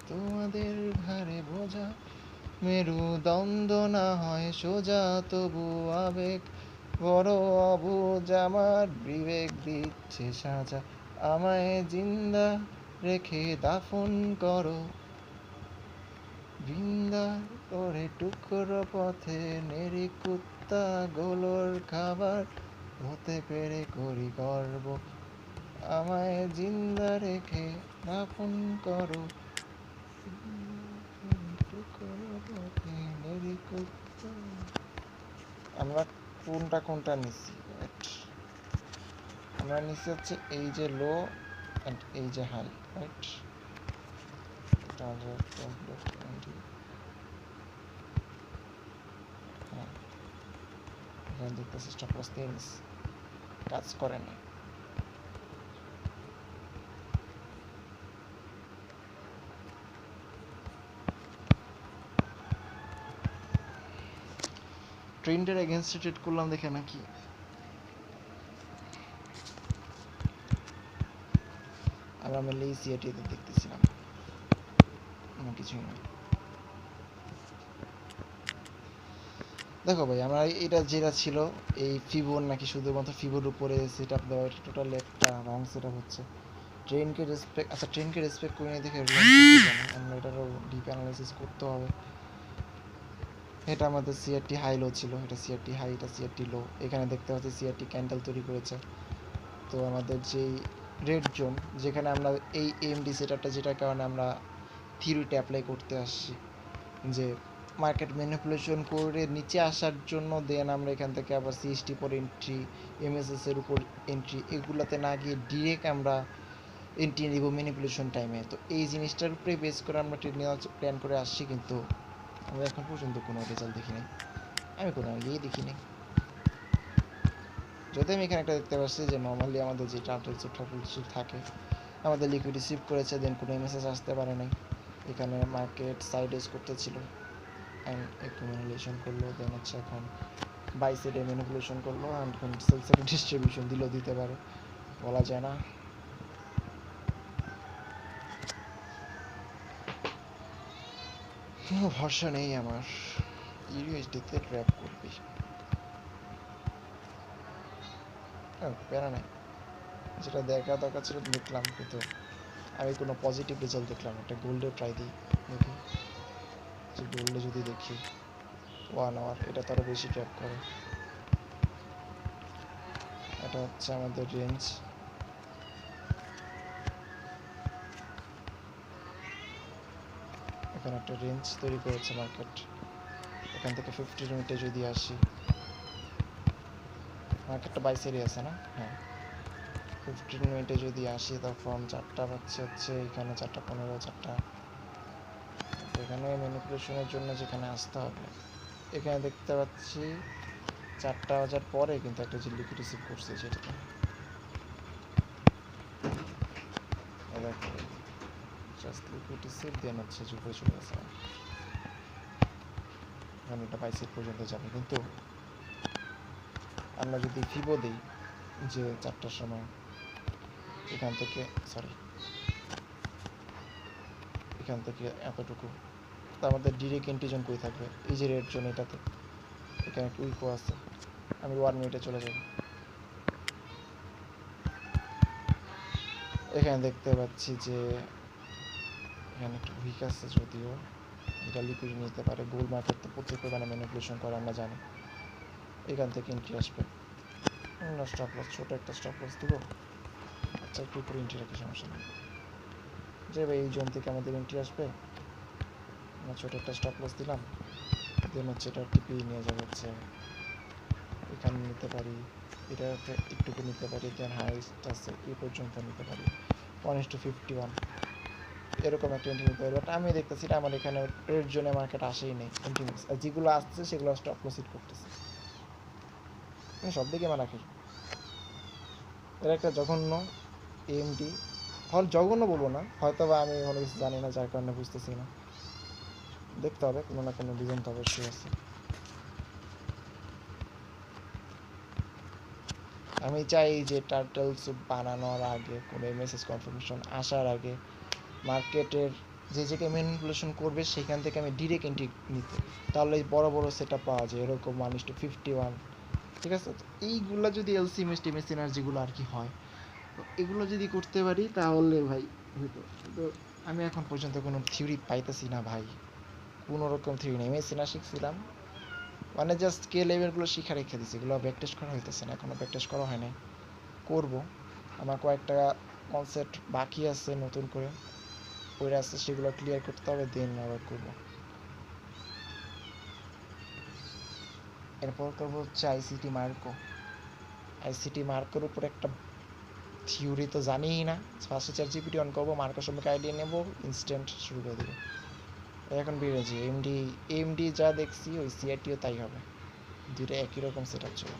Speaker 1: তোমাদের ঘাড়ে বোঝা মেরুদণ্ড না হয় সোজা, তবু আবেগ বড় অবুঝ, আমার বিবেক দিচ্ছে সাজা, আমায় জিন্দা রেখে দাফন করো, বৃন্দা করে টুকরো পথে নেড়ি কুত্তা গোলোর খাবার হতে পেরে করি গর্ব, আমায় জিন্দা রেখে দাফন করো, আমরা কোনটা নিচ্ছি, আমরা নিচ্ছি হচ্ছে এই যে লো অ্যান্ড এই যে হাই, রাইট, হ্যাঁ এখানে দেখতেছি স্টপ লস থিংস কাজ করে না। ট্রেন্ডের এগেনস্টে ট্রেড করলাম দেখে নাকি, আমরা মেনলি সিআইটিতে দেখতেছিলাম, কিছুই না। দেখো ভাই, আমরা এটা যেটা ছিল এই ফিবোর নাকি শুধুমাত্র ফিবোর উপরে সেট আপ দেওয়া, এটা টোটালি একটা রং সেট আপ হচ্ছে। ট্রেনকে রেসপেক্ট, আচ্ছা ট্রেনকে রেসপেক্ট করে নিয়ে দেখে আমরা এটারও ডিপ অ্যানালাইসিস করতে হবে। এটা আমাদের সিআরটি হাই লো ছিল, এটা সিআরটি হাই, এটা সিআরটি লো, এখানে দেখতে পাচ্ছি সিআরটি ক্যান্ডেল তৈরি করেছে। তো আমাদের যেই রেড জোন, যেখানে আমরা এই এমডি সেট আপটা, যেটার কারণে আমরা থিওরিটা অ্যাপ্লাই করতে আসছি, যে মার্কেট ম্যানিপুলেশন করে নিচে আসার জন্য, দেন আমরা এখান থেকে আবার সিএসটি পর এন্ট্রি, এমএসএস এর উপর এন্ট্রি, এগুলাতে না গিয়ে ডিরেক্ট আমরা এন্ট্রি নিব ম্যানিপুলেশন টাইমে। তো এই জিনিসটার উপরে বেস করে আমরা ট্রেড নেওয়ার প্ল্যান করে আসছি, কিন্তু আমরা এখন পর্যন্ত কোনো রেজাল্ট দেখি নাই, আমি কোনো ইয়েই দেখি নাই। যদি আমি এখানে একটা দেখতে পাচ্ছি যে নর্মালি আমাদের যে টার্টেল থাকে, আমাদের লিকুইড রিসিভ করেছে, দেন কোনো এমএসএস আসতে পারে নাই, এখানে মার্কেট সাইডেজ করতেছিল অ্যান্ড অ্যাকুমুলেশন করলো, দেন হচ্ছে এখন বাই সাইডে ম্যানিপুলেশন করলো অ্যান্ড এখন সেল সাইডে ডিস্ট্রিবিউশন দিলেও দিতে পারে, বলা যায় না। কোনো ভরসা নেই আমার, ইউএসডিতে ট্র্যাপ করবি, প্যারা নাই, যেটা দেখা দরকার ছিল দেখলাম, কিন্তু আমি কোনো পজিটিভ রেজাল্ট দেখলাম। একটা গোল্ডে ট্রাই দিই, দেখি যে গোল্ডে যদি দেখি 1 আওয়ার, এটা তো আরও বেশি ট্র্যাপ করে। এটা হচ্ছে আমাদের রেঞ্জ, এখানে একটা রেঞ্জ তৈরি করেছে মার্কেট, এখান থেকে 50 মিনিটে যদি আসি, মার্কেটটা বাই সাইডে আছে না, হ্যাঁ 15 মিনিটে যদি আসি, তখন 4টা বাজছে হচ্ছে এখানে, 4:15, 4টা, এখানে ম্যানিপুলেশনের জন্য যেখানে আসতে হবে, এখানে দেখতে পাচ্ছি 4টা বাজার পরে কিন্তু একটা যে লিকুইড রিসিভ করছে, যেটা দেখো জাস্ট লিকুইড রিসিভ, দেন হচ্ছে যে উপরে চলে গেছে, এখন এটা বাইসেট পর্যন্ত যাবে। কিন্তু আমরা যদি ফিবো দিই যে 4টার সময়, এখান থেকে সরি এখান থেকে এতটুকু, তো আমাদের ডিরেক্ট এন্ট্রি কই থাকবে, এই যে রেড জোন এটাতে, এখানে একটা উইকো আছে, আমি 1 মিনিটে চলে যাব। এখানে দেখতে পাচ্ছি যে এখানে একটু উইক আছে, যদিও এটা লিকুইড নিতে পারে, গোল মার্কেট তো প্রচুর পরিমাণে ম্যানিপুলেশন করে আমরা জানি। এখান থেকে এন্ট্রি আসবে, স্টপ লস, ছোটো একটা স্টপ লস দিব, আচ্ছা একটু উপরে এন্ট্রি রাখি, সমস্যা নেই। যে ভাই এই জোন থেকে আমাদের এন্ট্রি আসবে, আমরা ছোটো একটা স্টপ লস দিলাম, দেন হচ্ছে এটা টিপি নিয়ে যাবে হচ্ছে এখানে নিতে পারি, এটা একটুকু নিতে পারি, দেন হাইস্ট আছে এই পর্যন্ত নিতে পারি 1:51, এরকম একটা এন্ট্রি নিতে পারি। বাট আমি দেখতেছি এটা আমার এখানে রেড জোনে মার্কেট আসেই নেই এন্ট্রি মিক্স, আর যেগুলো আসছে সেগুলো স্টপ লস হিট করতেছে, আমি সব দিকে আমার রাখি। এর একটা জঘন্য এএমডি, জঘন্য বলবো না, হয়তো বা আমি কোনো কিছু জানি না যার কারণে বুঝতেছি না, দেখতে হবে, কোনো না কোনো রিজন তো অবশ্যই আছে। আমি চাই যে টার্টল স্যুপ বানানোর আগে, কোনো মেসেজ কনফার্মেশন আসার আগে, মার্কেটের যে জায়গায় ম্যানিপুলেশন করবে সেখান থেকে আমি ডিরেক্ট এন্ট্রি নিতে, তাহলে বড় বড় সেট আপ পাওয়া যায়, এরকম 1:51, ঠিক আছে। তো এইগুলো যদি এলসি মিস্টি সিনার্জিগুলো আর কি হয়, তো এগুলো যদি করতে পারি তাহলে ভাই হইতো। তো আমি এখন পর্যন্ত কোনো থিওরি পাইতেছি না ভাই, কোনো রকম থিওরি নেই। আমি সিনা শিখছিলাম, মানে জাস্ট কে লেভেলগুলো শিখা রেখে দিছি, এগুলো ব্যাক টেস্ট করা হইতেছে না, এখনও ব্যাক টেস্ট করা হয় নাই, করবো। আমার কয়েকটা কনসেপ্ট বাকি আছে নতুন করে পড়ে আছে, সেগুলো ক্লিয়ার করতে হবে, দেন আবার করবো। এরপর করবো হচ্ছে আইসিটি মার্কো। আইসিটি মার্কোর উপর একটা থিওরি তো জানিই না, ফার্স্টে চ্যাটজিপিটি অন করবো, মার্কো সম্পর্কে আইডিয়া নেবো, ইনস্ট্যান্ট শুরু করে দেবো। এখন বেড়েছে এমডি যা দেখছি ওই সিআইটিও তাই হবে, দুটো একই রকম সেট আপ ছিল।